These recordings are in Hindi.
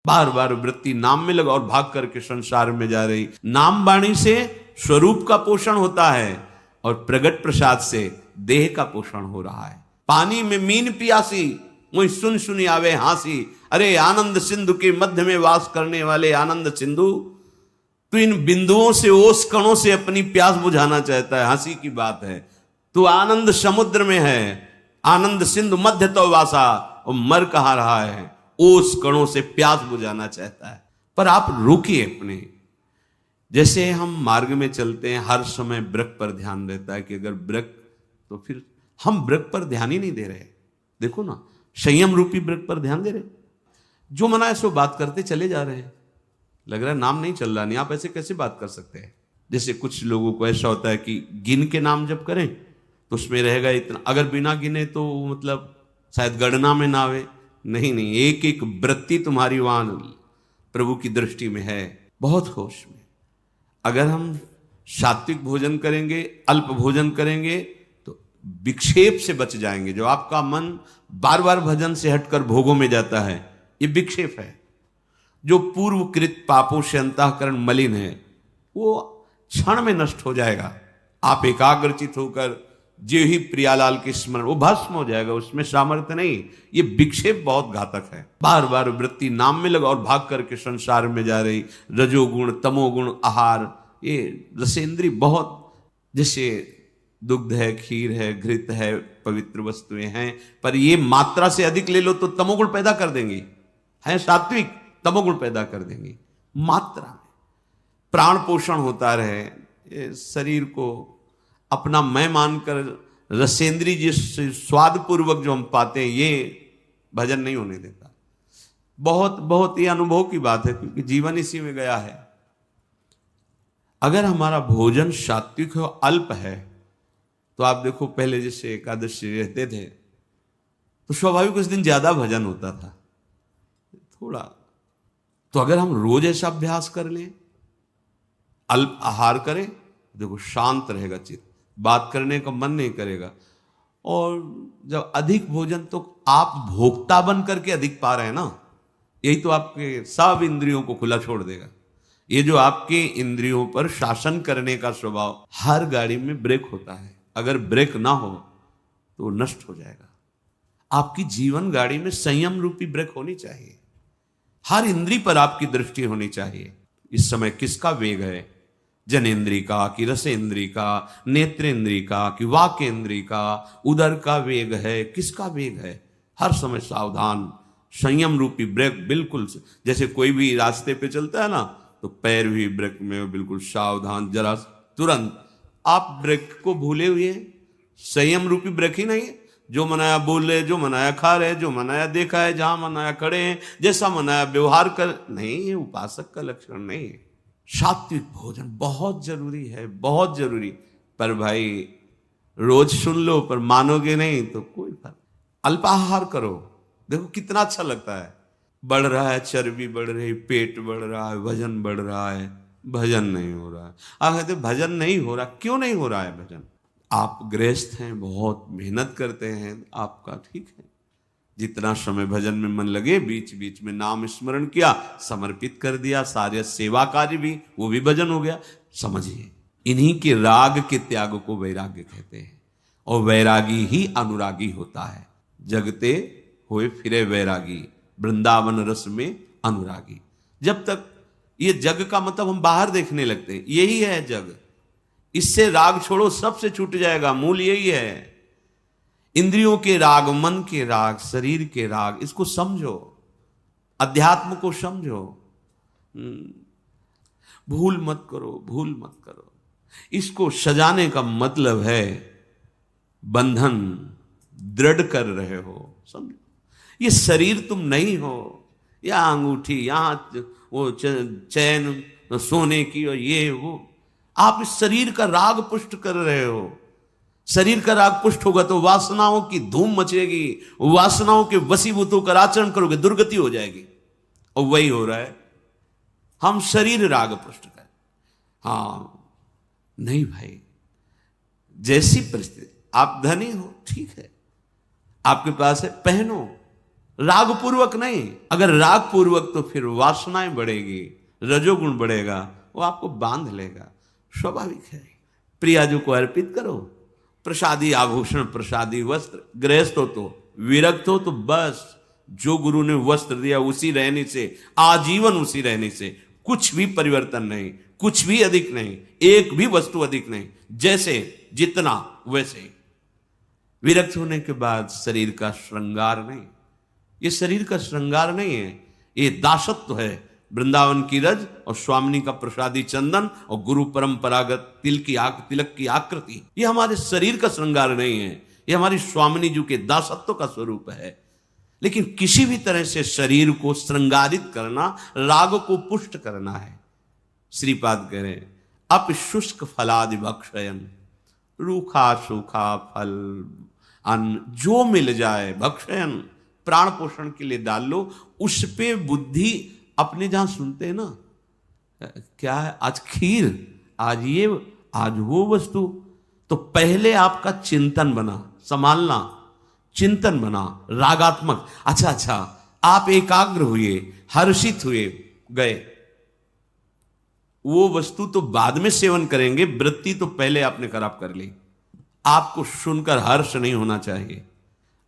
बार बार वृत्ति नाम में लगा और भाग करके संसार में जा रही। नाम वाणी से स्वरूप का पोषण होता है और प्रगट प्रसाद से देह का पोषण हो रहा है। पानी में मीन पियासी, वही सुन सुनी आवे हांसी। अरे आनंद सिंधु के मध्य में वास करने वाले आनंद सिंधु, तो इन बिंदुओं से, ओस कणों से अपनी प्यास बुझाना चाहता है। हंसी की बात है, तू आनंद समुद्र में है, आनंद सिंधु मध्य तो वासा, और मर कहा रहा है, ओस कणों से प्यास बुझाना चाहता है। पर आप रुकिए अपने, जैसे हम मार्ग में चलते हैं हर समय वृक्ष पर ध्यान रहता है कि अगर वृक्ष, तो फिर हम वृक्ष पर ध्यान ही नहीं दे रहे। देखो ना, संयम रूपी वृक्ष पर ध्यान दे रहे, जो मना है सो बात करते चले जा रहे हैं। लग रहा है नाम नहीं चल रहा। नहीं, आप ऐसे कैसे बात कर सकते हैं? जैसे कुछ लोगों को ऐसा होता है कि गिन के नाम जब करें तो उसमें रहेगा इतना, अगर बिना गिने तो मतलब शायद गणना में ना आवे। नहीं नहीं, एक एक वृत्ति तुम्हारी वहां प्रभु की दृष्टि में है, बहुत होश में। अगर हम सात्विक भोजन करेंगे, अल्प भोजन करेंगे, तो विक्षेप से बच जाएंगे। जो आपका मन बार बार भजन से हटकर भोगों में जाता है, ये विक्षेप है। जो पूर्वकृत पापों से अंतःकरण मलिन है, वो क्षण में नष्ट हो जाएगा। आप एकाग्रचित होकर जो ही प्रियालाल के स्मरण, वो भस्म हो जाएगा, उसमें सामर्थ्य नहीं। ये विक्षेप बहुत घातक है। बार बार वृत्ति नाम में लगा और भाग करके संसार में जा रही। रजोगुण, तमोगुण, आहार, ये रसेंद्री बहुत, जैसे दुग्ध है, खीर है, घृत है, पवित्र वस्तुएं हैं, पर ये मात्रा से अधिक ले लो तो तमोगुण पैदा कर देंगी। है सात्विक, तमोगुण पैदा कर देंगी। मात्रा में प्राण पोषण होता रहे, शरीर को अपना मैं मानकर रसेंद्री जिस स्वाद पूर्वक जो हम पाते हैं, ये भजन नहीं होने देता। बहुत बहुत ये अनुभव की बात है, क्योंकि जीवन इसी में गया है। अगर हमारा भोजन सात्विक हो, अल्प है, तो आप देखो पहले जैसे एकादशी रहते थे तो स्वाभाविक उस दिन ज्यादा भजन होता था थोड़ा। तो अगर हम रोज ऐसा अभ्यास कर लें, अल्प आहार करें, देखो शांत रहेगा चित्त, बात करने का मन नहीं करेगा। और जब अधिक भोजन, तो आप भोक्ता बन करके अधिक पा रहे हैं ना, यही तो आपके सब इंद्रियों को खुला छोड़ देगा। ये जो आपके इंद्रियों पर शासन करने का स्वभाव, हर गाड़ी में ब्रेक होता है, अगर ब्रेक ना हो तो नष्ट हो जाएगा। आपकी जीवन गाड़ी में संयम रूपी ब्रेक होनी चाहिए। हर इंद्री पर आपकी दृष्टि होनी चाहिए। इस समय किसका वेग है? जनेन्द्री का, कि रसेंद्री का, नेत्रेंद्री का, कि वाकेंद्री का, उदर का वेग है, किसका वेग है? हर समय सावधान, संयम रूपी ब्रेक बिल्कुल। जैसे कोई भी रास्ते पे चलता है ना, तो पैर भी ब्रेक में बिल्कुल सावधान, जरा तुरंत। आप ब्रेक को भूले हुए, संयम रूपी ब्रेक ही नहीं है। जो मनाया बोल रहे, जो मनाया खा रहे, जो मनाया देखा है, जहां मनाया खड़े हैं, जैसा मनाया व्यवहार कर, नहीं, ये उपासक का लक्षण नहीं है। सात्विक भोजन बहुत जरूरी है, बहुत जरूरी। पर भाई रोज सुन लो, पर मानोगे नहीं तो कोई फर्क। अल्पाहार करो, देखो कितना अच्छा लगता है। बढ़ रहा है, चर्बी बढ़ रही, पेट बढ़ रहा है, वजन बढ़ रहा है, भजन नहीं हो रहा है। आप कहते भजन नहीं हो रहा, क्यों नहीं हो रहा है भजन? आप गृहस्थ हैं, बहुत मेहनत करते हैं, आपका ठीक है, जितना समय भजन में मन लगे, बीच बीच में नाम स्मरण किया, समर्पित कर दिया, सारे सेवा कार्य भी, वो भी भजन हो गया। समझिए, इन्हीं के राग के त्याग को वैराग्य कहते हैं, और वैरागी ही अनुरागी होता है। जगते हुए फिरे वैरागी, वृंदावन रस में अनुरागी। जब तक ये जग का मतलब हम बाहर देखने लगते हैं, यही है जग, इससे राग छोड़ो, सबसे छूट जाएगा। मूल यही है, इंद्रियों के राग, मन के राग, शरीर के राग, इसको समझो, अध्यात्म को समझो। भूल मत करो, भूल मत करो। इसको सजाने का मतलब है बंधन दृढ़ कर रहे हो, समझो। ये शरीर तुम नहीं हो, या अंगूठी, यहां वो चैन सोने की, और ये वो, आप इस शरीर का राग पुष्ट कर रहे हो। शरीर का राग पुष्ट होगा तो वासनाओं की धूम मचेगी, वासनाओं के वशीभूत होकर आचरण करोगे, दुर्गति हो जाएगी। और वही हो रहा है, हम शरीर राग पुष्ट कर। हाँ नहीं भाई, जैसी परिस्थिति, आप धनी हो ठीक है, आपके पास है, पहनो, राग पूर्वक नहीं। अगर राग पूर्वक तो फिर वासनाएं बढ़ेगी, रजोगुण बढ़ेगा, वो आपको बांध लेगा। स्वाभाविक है। प्रियाजू को अर्पित करो, प्रसादी आभूषण, प्रसादी वस्त्र। गृहस्थ हो तो, विरक्त हो तो बस जो गुरु ने वस्त्र दिया उसी रहने से, आजीवन उसी रहने से, कुछ भी परिवर्तन नहीं, कुछ भी अधिक नहीं, एक भी वस्तु अधिक नहीं, जैसे जितना वैसे। विरक्त होने के बाद शरीर का श्रृंगार नहीं, ये शरीर का श्रृंगार नहीं है, ये दासत्व है। वृंदावन की रज और स्वामिनी का प्रसादी चंदन और गुरु परंपरागत तिलक की आकृति, ये हमारे शरीर का श्रृंगार नहीं है, ये हमारी स्वामिनी जी के दासत्व का स्वरूप है। लेकिन किसी भी तरह से शरीर को श्रृंगारित करना, राग को पुष्ट करना है। श्रीपाद कह रहे अप शुष्क फलादि भक्षयन, रूखा सूखा फल अन्न जो मिल जाए भक्षयन, प्राण पोषण के लिए डाल लो। उस पे बुद्धि अपने जहां सुनते हैं ना, क्या है आज खीर, आज ये, आज वो वस्तु, तो पहले आपका चिंतन बना, संभालना, चिंतन बना रागात्मक। अच्छा आप एकाग्र हुए, हर्षित हुए, गए, वो वस्तु तो बाद में सेवन करेंगे, वृत्ति तो पहले आपने खराब कर ली। आपको सुनकर हर्ष नहीं होना चाहिए।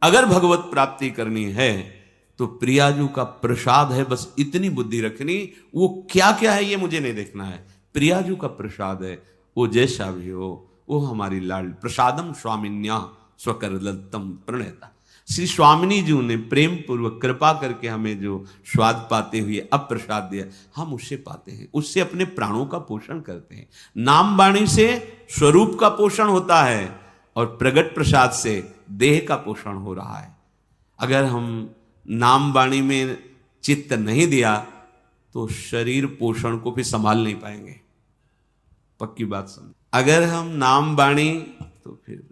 अगर भगवत प्राप्ति करनी है तो प्रियाजू का प्रसाद है, बस इतनी बुद्धि रखनी। वो क्या क्या है ये मुझे नहीं देखना है, प्रियाजू का प्रसाद है, वो जैसा भी हो, वो हमारी लाल। प्रसादम स्वामिन्या स्वकर दत्तम प्रणेता। श्री स्वामिनी जी ने प्रेम पूर्वक कृपा करके हमें जो स्वाद पाते हुए अब प्रसाद दिया, हम उससे पाते हैं, उससे अपने प्राणों का पोषण करते हैं। नाम वाणी से स्वरूप का पोषण होता है और प्रगट प्रसाद से देह का पोषण हो रहा है। अगर हम नाम वाणी में चित्त नहीं दिया तो शरीर पोषण को भी संभाल नहीं पाएंगे, पक्की बात समझ। अगर हम नाम वाणी, तो फिर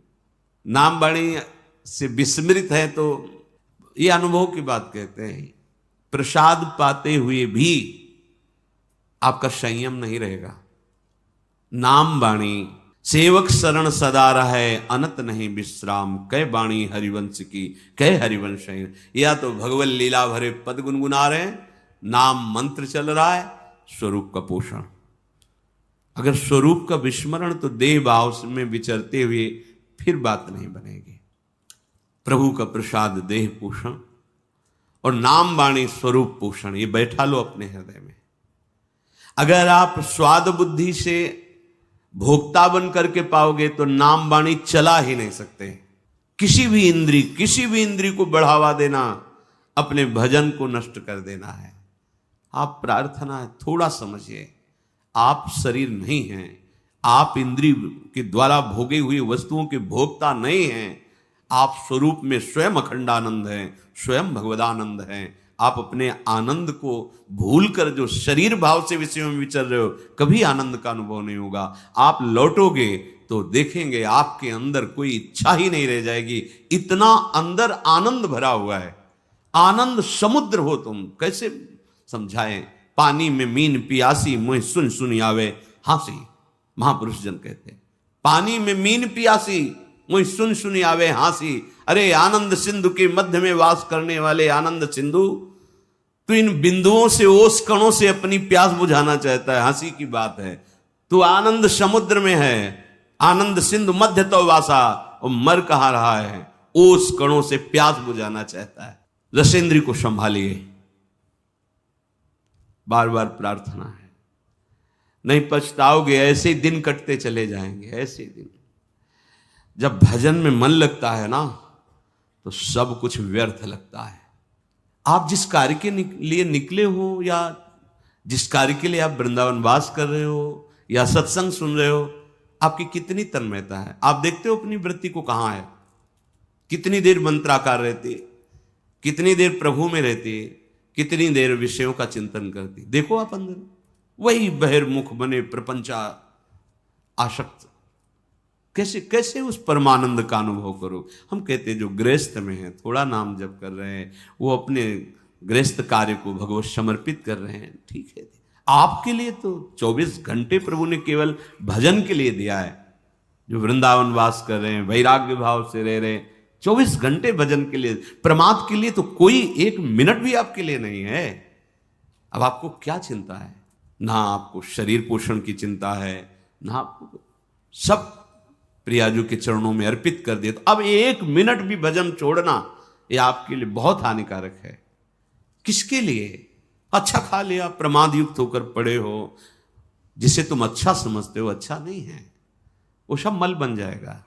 नाम वाणी से विस्मृत है तो ये अनुभव की बात कहते हैं। प्रसाद पाते हुए भी आपका संयम नहीं रहेगा। नाम वाणी सेवक शरण सदा रहे, अनत नहीं विश्राम, कै बाणी हरिवंश की, कै हरिवंश। या तो भगवत लीला भरे पद गुनगुना रहे हैं, नाम मंत्र चल रहा है, स्वरूप का पोषण। अगर स्वरूप का विस्मरण तो देह भाव में विचरते हुए फिर बात नहीं बनेगी। प्रभु का प्रसाद देह पोषण और नाम वाणी स्वरूप पोषण, ये बैठा लो अपने हृदय में। अगर आप स्वाद बुद्धि से भोक्ता बन करके पाओगे तो नाम वाणी चला ही नहीं सकते। किसी भी इंद्री को बढ़ावा देना, अपने भजन को नष्ट कर देना है। आप प्रार्थना है, थोड़ा समझिए, आप शरीर नहीं हैं, आप इंद्रिय के द्वारा भोगे हुई वस्तुओं के भोक्ता नहीं हैं। आप स्वरूप में स्वयं अखंडानंद हैं, स्वयं भगवदानंद हैं। आप अपने आनंद को भूलकर जो शरीर भाव से विषयों में विचर रहे हो, कभी आनंद का अनुभव नहीं होगा। आप लौटोगे तो देखेंगे आपके अंदर कोई इच्छा ही नहीं रह जाएगी, इतना अंदर आनंद भरा हुआ है। आनंद समुद्र हो तुम, कैसे समझाएं। पानी में मीन पियासी, मुझे सुन सुन आवे हांसी, महापुरुष जन कहते हैं। पानी में मीन पियासी, मुझे सुन सुन आवे हांसी। अरे आनंद सिंधु के मध्य में वास करने वाले आनंद सिंधु, तो इन बिंदुओं से, ओस कणों से अपनी प्यास बुझाना चाहता है। हंसी की बात है, तो आनंद समुद्र में है, आनंद सिंधु मध्य तो वासा, और मर कहां रहा है, ओस कणों से प्यास बुझाना चाहता है। रसेंद्री को संभालिए, बार बार प्रार्थना है, नहीं पछताओगे। ऐसे दिन कटते चले जाएंगे, ऐसे दिन। जब भजन में मन लगता है ना तो सब कुछ व्यर्थ लगता है। आप जिस कार्य के लिए निकले हो, या जिस कार्य के लिए आप वृंदावन वास कर रहे हो, या सत्संग सुन रहे हो, आपकी कितनी तन्मयता है। आप देखते हो अपनी वृत्ति को कहां है, कितनी देर मंत्राकार रहती है, कितनी देर प्रभु में रहती है, कितनी देर विषयों का चिंतन करती। देखो आप अंदर, वही बहिर्मुख बने प्रपंचा आसक्त। कैसे कैसे उस परमानंद का अनुभव करो। हम कहते जो गृहस्थ में है, थोड़ा नाम जप कर रहे हैं, वो अपने गृहस्थ कार्य को भगवत समर्पित कर रहे हैं, ठीक है। आपके लिए तो 24 घंटे प्रभु ने केवल भजन के लिए दिया है। जो वृंदावन वास कर रहे हैं, वैराग्य भाव से रह रहे हैं, 24 घंटे भजन के लिए, प्रमाद के लिए तो कोई 1 मिनट भी आपके लिए नहीं है। अब आपको क्या चिंता है? ना आपको शरीर पोषण की चिंता है, ना आपको, सब प्रियाजू के चरणों में अर्पित कर दिया। तो अब 1 मिनट भी भजन छोड़ना ये आपके लिए बहुत हानिकारक है। किसके लिए? अच्छा खा लिया, प्रमाद युक्त होकर पड़े हो, जिसे तुम अच्छा समझते हो अच्छा नहीं है, वो सब मल बन जाएगा।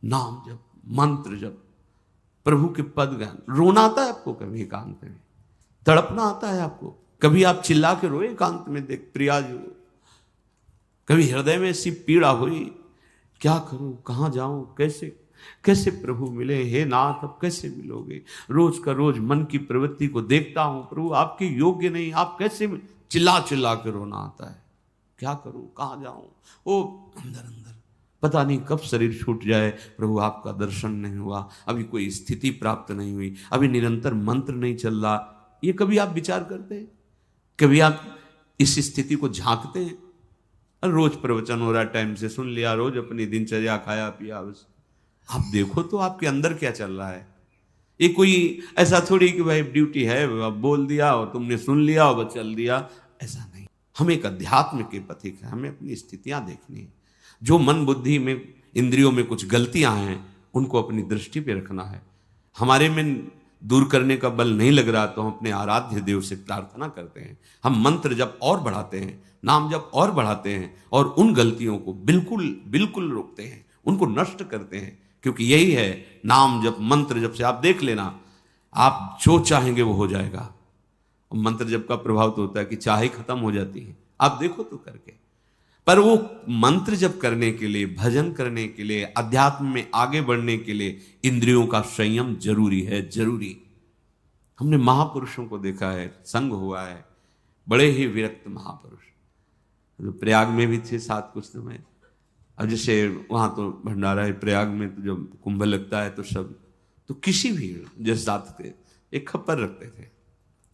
नाम जप, मंत्र जप, प्रभु के पद गान। रोना आता है आपको कभी एकांत में? तड़पना आता है आपको? कभी आप चिल्ला के रोए एकांत में देख प्रियाजू? कभी हृदय में ऐसी पीड़ा हुई, क्या करूं, कहां जाऊं, कैसे कैसे प्रभु मिले? हे नाथ अब कैसे मिलोगे? रोज का रोज मन की प्रवृत्ति को देखता हूं, प्रभु आपके योग्य नहीं, आप कैसे? चिल्ला चिल्ला के रोना आता है। क्या करूं, कहां जाऊं? ओ अंदर अंदर पता नहीं कब शरीर छूट जाए, प्रभु आपका दर्शन नहीं हुआ, अभी कोई स्थिति प्राप्त नहीं हुई, अभी निरंतर मंत्र नहीं चल रहा। ये कभी आप विचार करते हैं? कभी आप इस स्थिति को झांकते हैं? रोज प्रवचन हो रहा, टाइम से सुन लिया, रोज अपनी दिनचर्या, खाया पिया, बस आप देखो तो आपके अंदर क्या चल रहा है। ये कोई ऐसा थोड़ी कि भाई ड्यूटी है, अब बोल दिया और तुमने सुन लिया और चल दिया, ऐसा नहीं। हम एक अध्यात्म के पथिक है, हमें अपनी स्थितियां देखनी है। जो मन बुद्धि में, इंद्रियों में कुछ गलतियां हैं, उनको अपनी दृष्टि पे रखना है। हमारे में दूर करने का बल नहीं लग रहा तो हम अपने आराध्य देव से प्रार्थना करते हैं। हम मंत्र जप और बढ़ाते हैं, नाम जप और बढ़ाते हैं, और उन गलतियों को बिल्कुल बिल्कुल रोकते हैं, उनको नष्ट करते हैं। क्योंकि यही है नाम जप, मंत्र जप से आप देख लेना, आप जो चाहेंगे वो हो जाएगा। मंत्र जप का प्रभाव तो होता है कि चाहे खत्म हो जाती है, आप देखो तो करके। पर वो मंत्र जप करने के लिए, भजन करने के लिए, अध्यात्म में आगे बढ़ने के लिए इंद्रियों का संयम जरूरी है, जरूरी। हमने महापुरुषों को देखा है, संग हुआ है, बड़े ही विरक्त महापुरुष, तो प्रयाग में भी थे साथ कुछ समय। अब जैसे वहां तो भंडारा है प्रयाग में, तो जब कुंभ लगता है तो सब, तो किसी भी जैसे साथ थे, एक खप्पर रखते थे,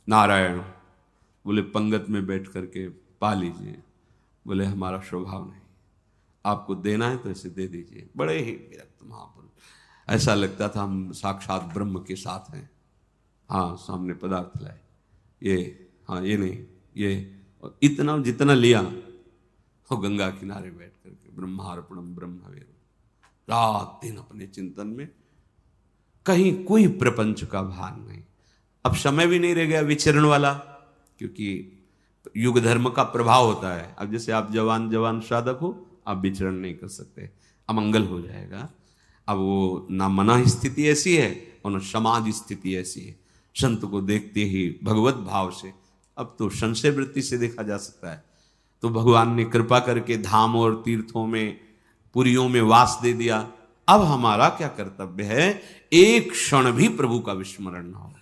नारायण बोले पंगत में बैठ करके पा लीजिए, बोले हमारा स्वभाव नहीं, आपको देना है तो ऐसे दे दीजिए। बड़े ही विरक्त महापुरुष, ऐसा लगता था हम साक्षात ब्रह्म के साथ हैं। हाँ सामने पदार्थ लाए, ये हाँ ये नहीं ये, और इतना जितना लिया, और गंगा किनारे बैठ करके ब्रह्मार्पणम ब्रह्मवेद, रात दिन अपने चिंतन में, कहीं कोई प्रपंच का भान नहीं। अब समय भी नहीं रह गया विचरण वाला, क्योंकि युग धर्म का प्रभाव होता है। अब जैसे आप जवान जवान साधक हो, आप विचरण नहीं कर सकते, अमंगल हो जाएगा। अब वो ना मना स्थिति ऐसी है और ना समाज स्थिति ऐसी है। संत को देखते ही भगवत भाव से, अब तो संशय वृत्ति से देखा जा सकता है, तो भगवान ने कृपा करके धाम और तीर्थों में, पुरियों में वास दे दिया। अब हमारा क्या कर्तव्य है? एक क्षण भी प्रभु का विस्मरण ना हो।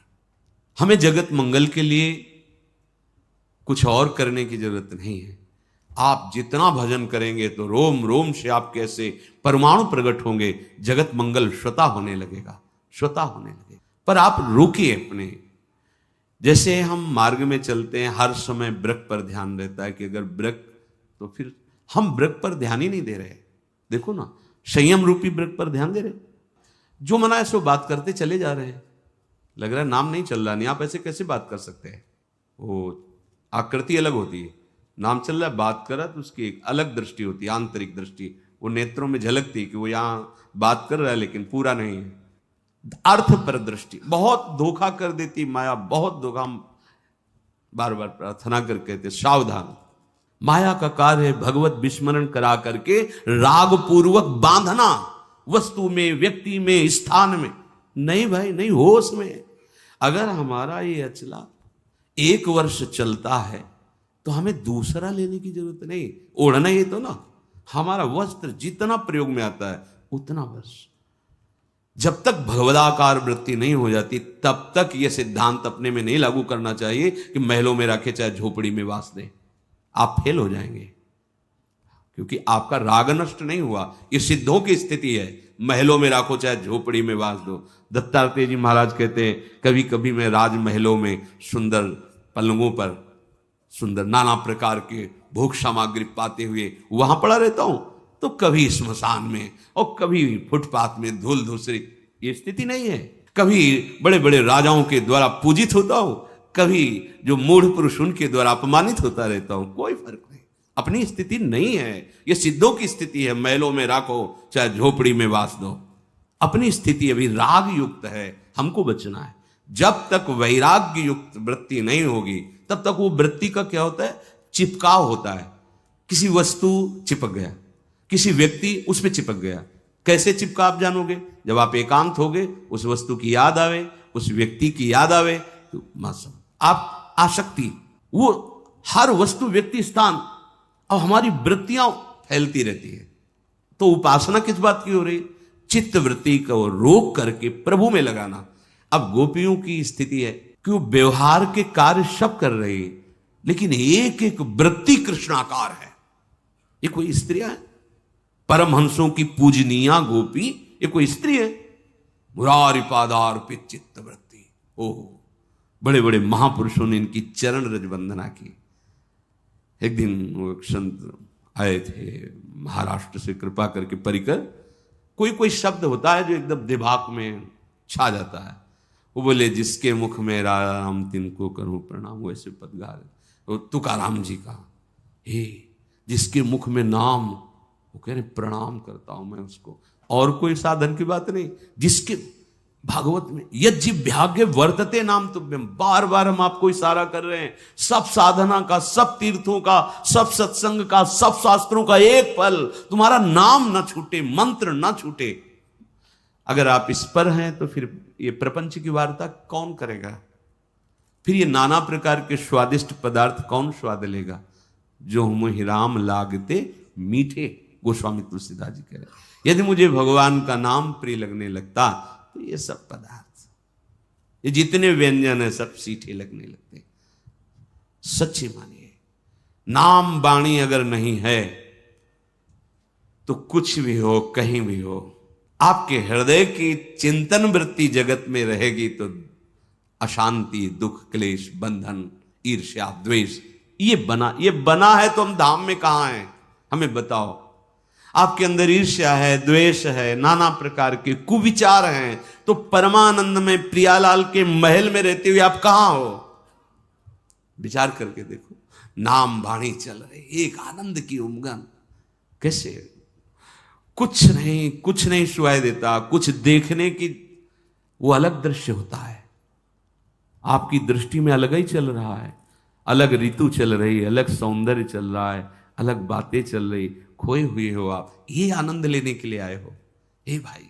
हमें जगत मंगल के लिए कुछ और करने की जरूरत नहीं है। आप जितना भजन करेंगे तो रोम रोम से आप कैसे परमाणु प्रकट होंगे, जगत मंगल स्वतः होने लगेगा, स्वतः होने लगेगा। पर आप रुकिए अपने, जैसे हम मार्ग में चलते हैं, हर समय वृक्ष पर ध्यान रहता है कि अगर वृक्ष, तो फिर हम वृक्ष पर ध्यान ही नहीं दे रहे। देखो ना, संयम रूपी वृक्ष पर ध्यान दे रहे, जो मना है सो बात करते चले जा रहे हैं। लग रहा है नाम नहीं चल रहा, नहीं, आप ऐसे कैसे बात कर सकते हैं? वो आकृति अलग होती है, नाम चल रहा है, बात कर रहा है तो उसकी एक अलग दृष्टि होती है, आंतरिक दृष्टि, वो नेत्रों में झलकती है कि वो यहाँ बात कर रहा है लेकिन पूरा नहीं है। अर्थ पर दृष्टि बहुत धोखा कर देती माया, बहुत धोखा। बार बार प्रार्थना कर कहते सावधान, माया का कार्य है भगवत विस्मरण करा करके राग पूर्वक बांधना, वस्तु में, व्यक्ति में, स्थान में। नहीं भाई नहीं, होश में। अगर हमारा ये अचला 1 वर्ष चलता है तो हमें दूसरा लेने की जरूरत नहीं, ओढ़ना ही तो ना। हमारा वस्त्र जितना प्रयोग में आता है उतना बस। जब तक भगवदाकार वृत्ति नहीं हो जाती तब तक यह सिद्धांत अपने में नहीं लागू करना चाहिए कि महलों में रखे चाहे झोपड़ी में वास दे। आप फेल हो जाएंगे, क्योंकि आपका राग नष्ट नहीं हुआ। ये सिद्धों की स्थिति है, महलों में राखो चाहे झोपड़ी में वास दो। दत्तात्रेय जी महाराज कहते हैं, कभी कभी मैं राजमहलों में सुंदर पलंगों पर सुंदर नाना प्रकार के भोग सामग्री पाते हुए वहां पड़ा रहता हूं, तो कभी स्मशान में और कभी फुटपाथ में धूल धूसरी। ये स्थिति नहीं है। कभी बड़े बड़े राजाओं के द्वारा पूजित होता हूं, कभी जो मूढ़ पुरुष उनके द्वारा अपमानित होता रहता हूं, कोई फर्क नहीं। अपनी स्थिति नहीं है, ये सिद्धों की स्थिति है। महलों में राखो चाहे झोपड़ी में वास दो, अपनी स्थिति अभी राग युक्त है, हमको बचना है। जब तक वैराग्य युक्त वृत्ति नहीं होगी तब तक वो वृत्ति का क्या होता है, चिपकाव होता है। किसी वस्तु चिपक गया, किसी व्यक्ति उस पर चिपक गया। कैसे चिपका आप जानोगे? जब आप एकांत होगे, उस वस्तु की याद आवे, उस व्यक्ति की याद आवे, तो मौसम आप आसक्ति, वो हर वस्तु व्यक्ति स्थान और हमारी वृत्तियां फैलती रहती है। तो उपासना किस बात की हो रही? चित्त वृत्ति को रोक करके प्रभु में लगाना। अब गोपियों की स्थिति है कि वो व्यवहार के कार्य सब कर रही है, लेकिन एक एक वृत्ति कृष्णाकार है। ये कोई स्त्रियां है? परमहंसों की पूजनीया गोपी ये कोई स्त्री है? मुरारी पादार्पित चित्त वृत्ति। ओह, बड़े बड़े महापुरुषों ने इनकी चरण रज वंदना की। एक दिन वो संत आए थे महाराष्ट्र से, कृपा करके परिकर। कोई कोई शब्द होता है जो एकदम दिमाग में छा जाता है। वो बोले, जिसके मुख में राम तिनको करूं प्रणाम। वैसे पद गा रहे तुकाराम जी का, हे जिसके मुख में नाम, वो कह रहे प्रणाम करता हूं मैं उसको। और कोई साधन की बात नहीं, जिसके भागवत में यज्जिभ्याग्य वर्तते नाम तुभ्यम, बार बार हम आपको इशारा कर रहे हैं। सब साधना का, सब तीर्थों का, सब सत्संग का, सब शास्त्रों का एक फल, तुम्हारा नाम ना छूटे, मंत्र ना छूटे। अगर आप इस पर हैं तो फिर ये प्रपंच की वार्ता कौन करेगा? फिर ये नाना प्रकार के स्वादिष्ट पदार्थ कौन स्वाद लेगा? जो मुहि राम लागते मीठे, गोस्वामी तुलसीदास जी कह रहे। यदि मुझे भगवान का नाम प्रिय लगने लगता तो ये सब पदार्थ, ये जितने व्यंजन है, सब सीठे लगने लगते। सच्ची मानिए, नाम वाणी अगर नहीं है तो कुछ भी हो, कहीं भी हो, आपके हृदय की चिंतन वृत्ति जगत में रहेगी तो अशांति, दुख, क्लेश, बंधन, ईर्ष्या, द्वेष ये बना है। तो हम धाम में कहां हैं? हमें बताओ। आपके अंदर ईर्ष्या है, द्वेष है, नाना प्रकार के कुविचार हैं, तो परमानंद में प्रियालाल के महल में रहते हुए आप कहां हो? विचार करके देखो। नाम वाणी चल रहे, एक आनंद की उमंग, कैसे कुछ नहीं सुनाई देता, कुछ देखने की वो अलग दृश्य होता है। आपकी दृष्टि में अलग ही चल रहा है, अलग ऋतु चल रही है, अलग सौंदर्य चल रहा है, अलग बातें चल रही। खोए हुए हो आप, ये आनंद लेने के लिए आए हो। ए भाई,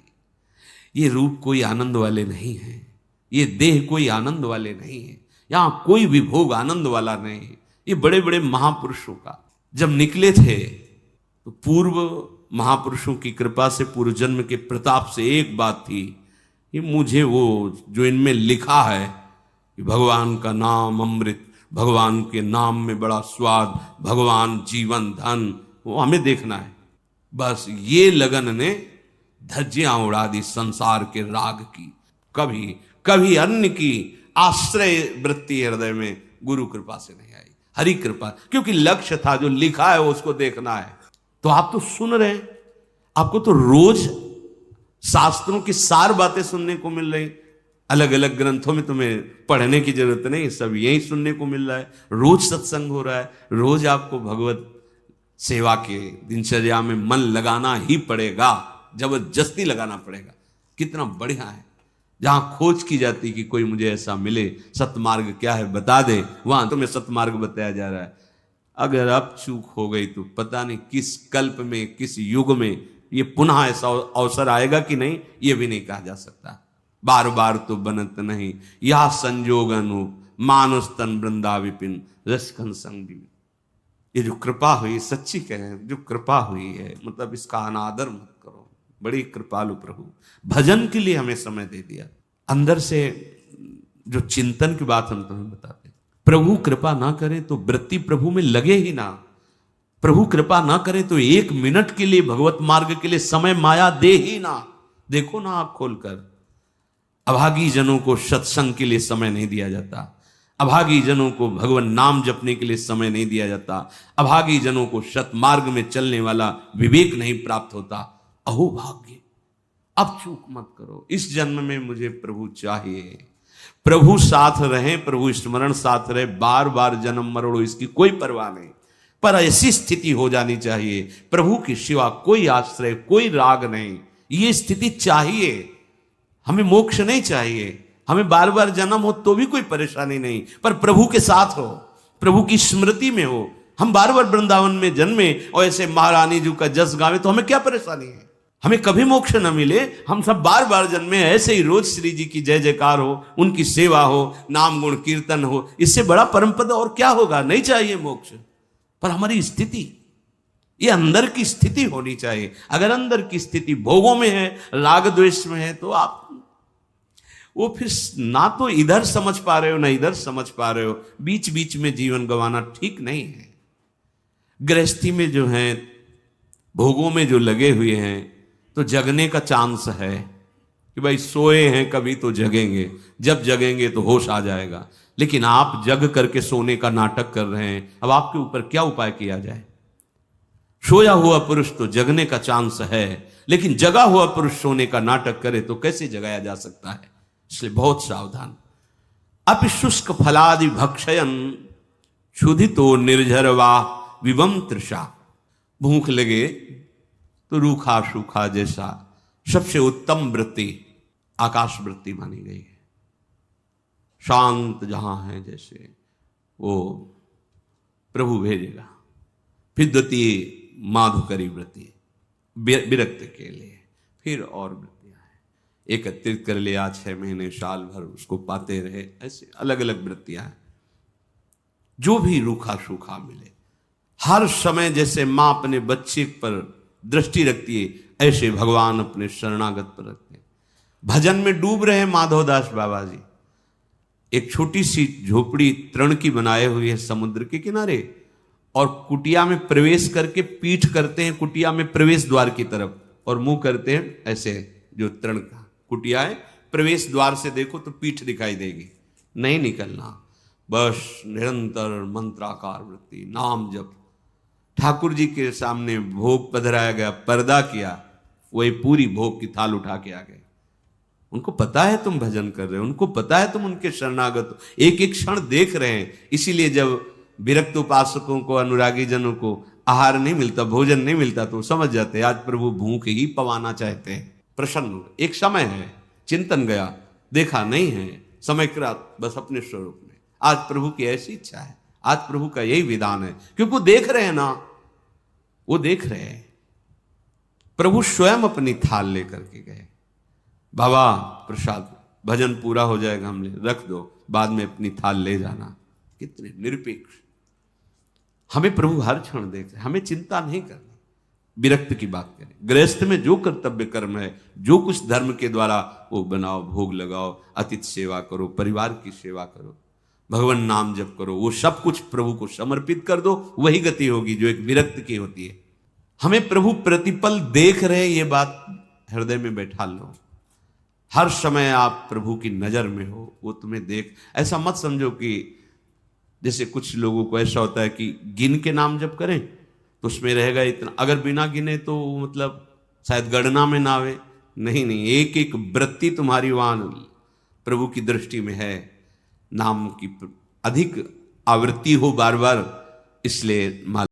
ये रूप कोई आनंद वाले नहीं है, ये देह कोई आनंद वाले नहीं है, यहां कोई भी भोग आनंद वाला नहीं है। ये बड़े बड़े महापुरुषों का जब निकले थे तो पूर्व महापुरुषों की कृपा से, पूर्व जन्म के प्रताप से एक बात थी कि मुझे वो जो इनमें लिखा है कि भगवान का नाम अमृत, भगवान के नाम में बड़ा स्वाद, भगवान जीवन धन, वो हमें देखना है। बस ये लगन ने धज्जियां उड़ा दी संसार के राग की। कभी अन्य की आश्रय वृत्ति हृदय में गुरु कृपा से नहीं आई, हरि कृपा, क्योंकि लक्ष्य था जो लिखा है वो उसको देखना है। तो आप तो सुन रहे हैं, आपको तो रोज शास्त्रों की सार बातें सुनने को मिल रही। अलग अलग ग्रंथों में तुम्हें पढ़ने की जरूरत नहीं, सब यही सुनने को मिल रहा है। रोज सत्संग हो रहा है, रोज आपको भगवत सेवा के दिनचर्या में मन लगाना ही पड़ेगा, जबरदस्ती लगाना पड़ेगा। कितना बढ़िया है, जहां खोज की जाती कि कोई मुझे ऐसा मिले, सतमार्ग क्या है बता दे, वहां तुम्हें सतमार्ग बताया जा रहा है। अगर अब चूक हो गई तो पता नहीं किस कल्प में, किस युग में ये पुनः ऐसा अवसर आएगा कि नहीं, ये भी नहीं कहा जा सकता। बार बार तो बनत नहीं, यह संजोगन हो मानुष तन वृंदा विपिन रसखन संग। ये जो कृपा हुई, सच्ची कहें, जो कृपा हुई है, मतलब इसका अनादर मत करो। बड़ी कृपालु प्रभु, भजन के लिए हमें समय दे दिया। अंदर से जो चिंतन की बात हम तुम्हें बताते, प्रभु कृपा ना करे तो वृत्ति प्रभु में लगे ही ना। प्रभु कृपा ना करे तो एक मिनट के लिए भगवत मार्ग के लिए समय माया दे ही ना। देखो ना आंख खोलकर, अभागी जनों को सत्संग के लिए समय नहीं दिया जाता, अभागी जनों को भगवान नाम जपने के लिए समय नहीं दिया जाता, अभागी जनों को सतमार्ग में चलने वाला विवेक नहीं प्राप्त होता। अहो भाग्य, अब चूक मत करो, इस जन्म में मुझे प्रभु चाहिए। प्रभु साथ रहे, प्रभु स्मरण साथ रहे, बार बार जन्म मरोड़ो इसकी कोई परवाह नहीं, पर ऐसी स्थिति हो जानी चाहिए प्रभु की सिवा कोई आश्रय, कोई राग नहीं। ये स्थिति चाहिए। हमें मोक्ष नहीं चाहिए, हमें बार बार जन्म हो तो भी कोई परेशानी नहीं, पर प्रभु के साथ हो, प्रभु की स्मृति में हो। हम बार बार वृंदावन में जन्मे और ऐसे महारानी जी का जस गावे तो हमें क्या परेशानी है? हमें कभी मोक्ष न मिले, हम सब बार बार जन्मे, ऐसे ही रोज श्री जी की जय जयकार हो, उनकी सेवा हो, नाम गुण कीर्तन हो, इससे बड़ा परम पद और क्या होगा? नहीं चाहिए मोक्ष, पर हमारी स्थिति, ये अंदर की स्थिति होनी चाहिए। अगर अंदर की स्थिति भोगों में है, राग द्वेष में है, तो आप वो फिर ना तो इधर समझ पा रहे हो ना इधर समझ पा रहे हो, बीच बीच में जीवन गंवाना ठीक नहीं है। गृहस्थी में जो है, भोगों में जो लगे हुए हैं, तो जगने का चांस है कि भाई सोए हैं कभी तो जगेंगे, जब जगेंगे तो होश आ जाएगा। लेकिन आप जग करके सोने का नाटक कर रहे हैं, अब आपके ऊपर क्या उपाय किया जाए? सोया हुआ पुरुष तो जगने का चांस है, लेकिन जगा हुआ पुरुष सोने का नाटक करे तो कैसे जगाया जा सकता है? इसलिए बहुत सावधान। अपि शुष्क फलादि भक्षयन क्षुधितो निर्झरवा विवम तृषा। भूख लगे तो रूखा सूखा जैसा सबसे उत्तम वृत्ति आकाश वृत्ति मानी गई है। शांत जहां है जैसे वो प्रभु भेजेगा। फिर द्वितीय माधुकरी वृत्ति विरक्त के लिए, फिर और वृत्तियां हैं, एकत्रित कर लिया 6 महीने साल भर उसको पाते रहे, ऐसे अलग अलग वृत्तियां हैं। जो भी रूखा सूखा मिले, हर समय जैसे मां अपने बच्चे पर दृष्टि रखती है, ऐसे भगवान अपने शरणागत पर रखते हैं। भजन में डूब रहे माधवदास बाबा जी, एक छोटी सी झोपड़ी तृण की बनाए हुई है समुद्र के किनारे, और कुटिया में प्रवेश करके पीठ करते हैं कुटिया में प्रवेश द्वार की तरफ, और मुंह करते हैं ऐसे, जो तृण का कुटिया है, प्रवेश द्वार से देखो तो पीठ दिखाई देगी, नहीं निकलना, बस निरंतर मंत्राकार वृत्ति, नाम जप। ठाकुर जी के सामने भोग पधराया गया, पर्दा किया, वही पूरी भोग की थाल उठा के आ गए। उनको पता है तुम भजन कर रहे हो, उनको पता है तुम उनके शरणागत हो, एक एक क्षण देख रहे हैं। इसीलिए जब विरक्त उपासकों को, अनुरागी जनों को आहार नहीं मिलता, भोजन नहीं मिलता, तो समझ जाते आज प्रभु भूख ही पवाना चाहते हैं। प्रसन्न, एक समय है, चिंतन गया, देखा नहीं है, समय कृत बस अपने स्वरूप में। आज प्रभु की ऐसी इच्छा है, आज प्रभु का यही विधान है, क्योंकि वो देख रहे हैं ना, वो देख रहे हैं। प्रभु स्वयं अपनी थाल लेकर के गए, बाबा प्रसाद, भजन पूरा हो जाएगा, हमने रख दो, बाद में अपनी थाल ले जाना। कितने निरपेक्ष। हमें प्रभु हर क्षण देख रहे, हमें चिंता नहीं करनी। विरक्त की बात करें, गृहस्थ में जो कर्तव्य कर्म है, जो कुछ धर्म के द्वारा वो बनाओ, भोग लगाओ, अतिथि सेवा करो, परिवार की सेवा करो, भगवान नाम जप करो, वो सब कुछ प्रभु को समर्पित कर दो, वही गति होगी जो एक विरक्त की होती है। हमें प्रभु प्रतिपल देख रहे, ये बात हृदय में बैठा लो। हर समय आप प्रभु की नजर में हो, वो तुम्हें देख। ऐसा मत समझो कि जैसे कुछ लोगों को ऐसा होता है कि गिन के नाम जप करें तो उसमें रहेगा इतना, अगर बिना गिने तो मतलब शायद गणना में ना आवे। नहीं नहीं, एक एक वृत्ति तुम्हारी वहां प्रभु की दृष्टि में है। नाम की अधिक आवृत्ति हो बार बार, इसलिए